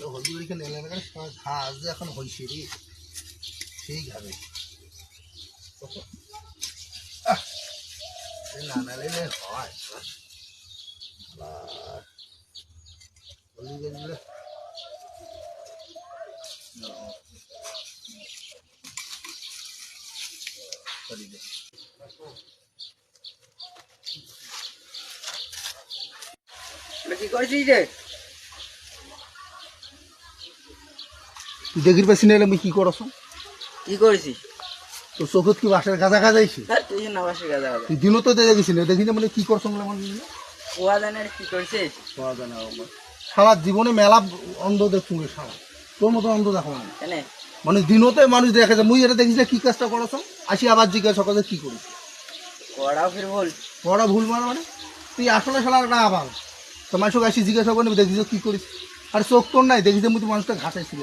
হলদি বাড়ি খেলে এলাকার ঘাস যে এখন হয়েছে রে সেই ঘাবে না নালে হয় হলদি গাছগুলো কি করছিস রে? তুই দেখির পাচ্ছি না আমি কি করছ কি করেছিস? তোর চোখত কি বাসের গাঁজা গাজাইছে তুই না বাসে গাজা গাজা তুই দিনও তো দেখিস না দেখি না মানে কি করছ বলে মনে কোয়া জানার কি করছিস? সারা জীবনে মেলা অন্ধ দেখছুন সারা তোর মতো অন্ধ দেখো না কেন? মানে দিনতে মানুষ দেখা যায় মুই এটা দেখিস কি কাজটা করছ আসি আবার জিজ্ঞাসা করে কি করিস কোয়াটাও ফির বল। বড় ভুল মানে তুই আসলে সালা না আবার তো মানুষকে আসি জিজ্ঞাসা করে দেখিস কি করিস আর চোখ তোর নাই দেখিস মুই তো মানুষটা ঘাটাই ছিল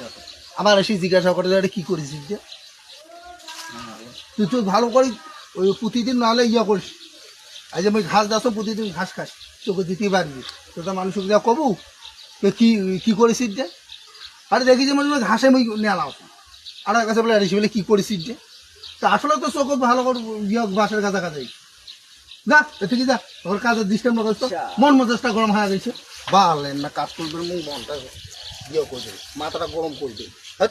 আবার আসি জিজ্ঞাসা করে এটা কি করিস যে তুই তো ভালো করি ওই প্রতিদিন নাহলে ইয়া করিস আজ আমি ঘাস দাস প্রতিদিন ঘাস খাস তোকে দিতেই পারবি তোটা মানুষকে যা কবু তো কি করেছিস যে আরে দেখি যে মানে ঘাসে আমি নেলাম আর কাছে বলে আরিস বলে কি করেছিস যে তা আসলে তো চোখ ভালো করে ইয়ে বাসের গাছা গাছাই যা ঠিক যা ওর কাজের ডিস্টার্ব না করতো মন মেজাজটা গরম হয়ে গেছে বালেন না কাজ করবে মুখ মনটা ইয়ে করবে মাথাটা গরম করবে হ্যাঁ